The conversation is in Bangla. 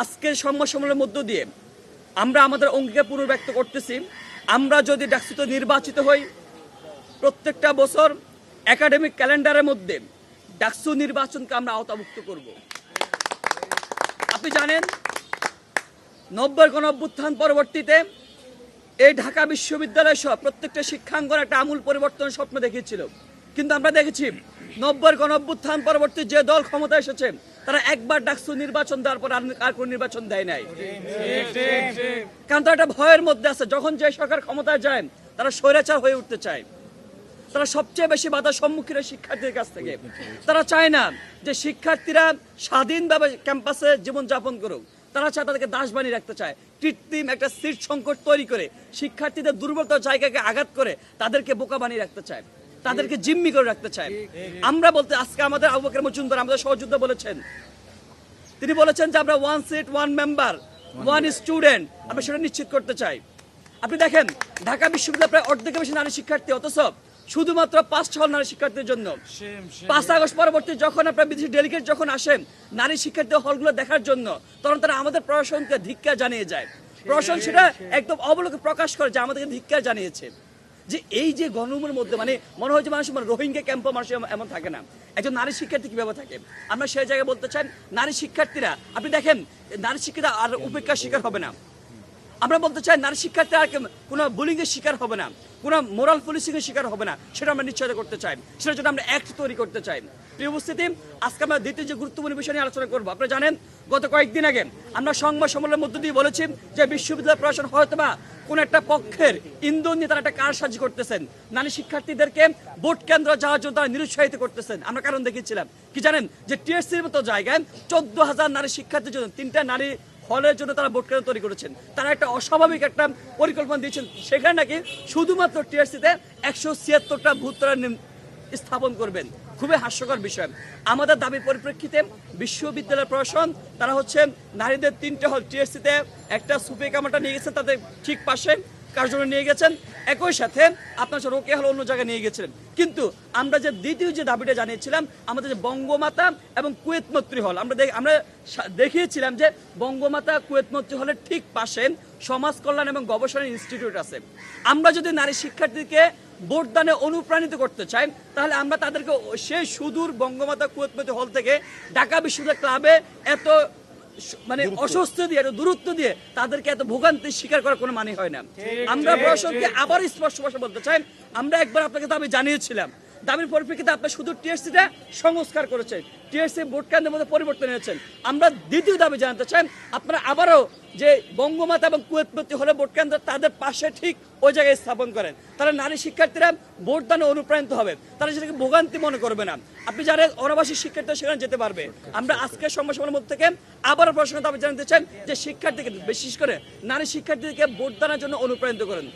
আজকের সংবাদ সম্মেলনের মধ্য দিয়ে আমরা আমাদের অঙ্গীকার পুনর্ব্যক্ত করতেছি, আমরা যদি ডাকসুতে নির্বাচিত হই প্রত্যেকটা বছর একাডেমিক ক্যালেন্ডারের মধ্যে ডাকসু নির্বাচনকে আমরা আওতাভুক্ত করব। আপনি জানেন 90-এর গণঅভ্যুত্থান পরবর্তীতে এই ঢাকা বিশ্ববিদ্যালয় সহ প্রত্যেকটা শিক্ষাঙ্গন একটা আমূল পরিবর্তনের স্বপ্ন দেখিয়েছিল, কিন্তু আমরা দেখেছি 90-এর গণঅভ্যুত্থান পরবর্তী যে দল ক্ষমতা এসেছে তারা একবার ডাকসু নির্বাচন দেওয়ার পর আর কোনো নির্বাচন দেয় নাই। কারণ তারা একটা ভয়ের মধ্যে আছে, যখন যে সরকার ক্ষমতায় যায় তারা স্বৈরাচার হয়ে উঠতে চায়। তারা সবচেয়ে বেশি বাধার সম্মুখীন শিক্ষার্থীদের কাছ থেকে। তারা চায় না যে শিক্ষার্থীরা স্বাধীনভাবে ক্যাম্পাসে জীবনযাপন করুক, তারা চায় তাদেরকে দাস বানিয়ে রাখতে চায়। কৃত্রিম একটা সিট সংকট তৈরি করে শিক্ষার্থীদের দুর্বলতার জায়গাকে আঘাত করে তাদেরকে বোকা বানিয়ে রাখতে চায়, তাদেরকে জিম্মি করে রাখতে চায়। আমরা বলতে আজকে আমাদের আবু বকর মজুমদার আমাদের সহযোদ্ধা বলেছেন, তিনি বলেছেন যে আমরা 1 সিট 1 মেম্বার 1 স্টুডেন্ট আমরা সেটা নিশ্চিত করতে চাই। আপনি দেখেন ঢাকা বিশ্ববিদ্যালয় প্রায় অর্ধেকের বেশি নারী শিক্ষার্থী, অথচ শুধুমাত্র 5 হল নারী শিক্ষার্থীর জন্য। 5 আগস্ট পরবর্তী যখন আপনার বিদেশি ডেলিগেট যখন আসেন নারী শিক্ষার্থী হলগুলো দেখার জন্য, তখন তারা আমাদের প্রশাসনকে ধিক্কার জানিয়ে যায়। প্রশাসন সেটা একদম অবলোকে প্রকাশ করে যে আমাদেরকে ধিক্কার জানিয়েছে। যে এই যে গণরুমের মধ্যে মনে হয় যে মানুষ রোহিঙ্গা ক্যাম্পে মানুষ এমন থাকে না, একজন নারী শিক্ষার্থী কিভাবে থাকে। আমরা সেই জায়গায় বলতে চাই নারী শিক্ষার্থীরা, আপনি দেখেন নারী শিক্ষার্থীরা আর উপেক্ষার শিকার হবে না। আমরা বলতে চাই নারী শিক্ষার্থী আর কোনো বুলিংয়ের শিকার হবে না, কোনো মোরাল পুলিশিংয়ের শিকার হবে না, সেটা আমরা নিশ্চয়তা করতে চাই। সেটার জন্য আমরা অ্যাক্ট তৈরি করতে চাই। প্রিয় উপস্থিতি, আজকে আমরা দ্বিতীয় যে গুরুত্বপূর্ণ বিষয় নিয়ে আলোচনা করবো। আপনারা জানেন গত কয়েকদিন আগে আমরা সংবাদ সম্মেলনের মধ্য দিয়ে বলেছি যে বিশ্ববিদ্যালয় প্রশাসন হয়তোবা কোন একটা পক্ষের ইন্ধন নিয়ে তারা একটা কারসাজি করতেছেন, নারী শিক্ষার্থীদেরকে ভোট কেন্দ্র যাওয়ার জন্য তারা নিরুৎসাহিত করতেছেন। আমরা কারণ দেখিয়েছিলাম কি জানেন, যে টিএসসির মতো জায়গায় 14,000 নারী শিক্ষার্থীর জন্য 3টা নারী হলের জন্য তারা ভোট কেন্দ্র তৈরি করেছেন। তারা একটা অস্বাভাবিক একটা পরিকল্পনা দিয়েছেন, সেখানে নাকি শুধুমাত্র টিএসসিতে 176টা ভোট তারা স্থাপন করবেন। খুবই হাস্যকর বিষয়। আমাদের দাবির পরিপ্রেক্ষিতে বিশ্ববিদ্যালয় প্রশাসন তারা নারীদের 3টে হল টিএসসিতে একটা সুপে কামাটা নিয়ে গেছেন, তাদের ঠিক পাশে কার্যালয় নিয়ে গেছেন, একই সাথে আপনার রোকেয়া হল অন্য জায়গায় নিয়ে গেছিলেন। কিন্তু আমরা যে দ্বিতীয় যে দাবিটা জানিয়েছিলাম, আমাদের যে বঙ্গমাতা এবং কুয়েত মৈত্রী হল, আমরা দেখিয়েছিলাম যে বঙ্গমাতা কুয়েত মৈত্রী হলের ঠিক পাশে সমাজ কল্যাণ এবং গবেষণা ইনস্টিটিউট আছে। আমরা যদি নারী শিক্ষার্থীকে ভোটদানে অনুপ্রাণিত করতে চাই, তাহলে আমরা তাদেরকে সেই সুদূর বঙ্গমাতা কুয়েত মৈত্রী হল থেকে ঢাকা বিশ্ববিদ্যালয় ক্লাবে এত অস্বস্তি দিয়ে, এত দূরত্ব দিয়ে তাদেরকে এত ভোগান্তি স্বীকার করার কোনো মানে হয় না। আমরা প্রশাসনকে আবার স্পষ্ট ভাষা বলতে চাই, আমরা একবার আপনাকে দাবি জানিয়েছিলাম, দাবির পরিপ্রেক্ষিতে আপনার শুধু টিএসসিটা সংস্কার করেছেন, টিএসসি ভোট কেন্দ্রের মধ্যে পরিবর্তন এনেছেন। আমরা দ্বিতীয় দাবি জানাতে চাই, আপনারা আবারও যে বঙ্গমাতা এবং কুয়েত মৈত্রী হলে ভোট কেন্দ্র তাদের পাশে ঠিক ওই জায়গায় স্থাপন করেন। তারা নারী শিক্ষার্থীরা ভোটদানে অনুপ্রাণিত হবে, তারা সেটাকে ভোগান্তি মনে করবে না। আপনি জানেন অনাবাসী শিক্ষার্থীরা সেখানে যেতে পারবে। আমরা আজকের সংবাদ সম্মেলনের মধ্যে থেকে আবারও প্রশ্ন দাবি জানাতে চান যে শিক্ষার্থীকে, বিশেষ করে নারী শিক্ষার্থীদেরকে ভোটদানের জন্য অনুপ্রাণিত করেন।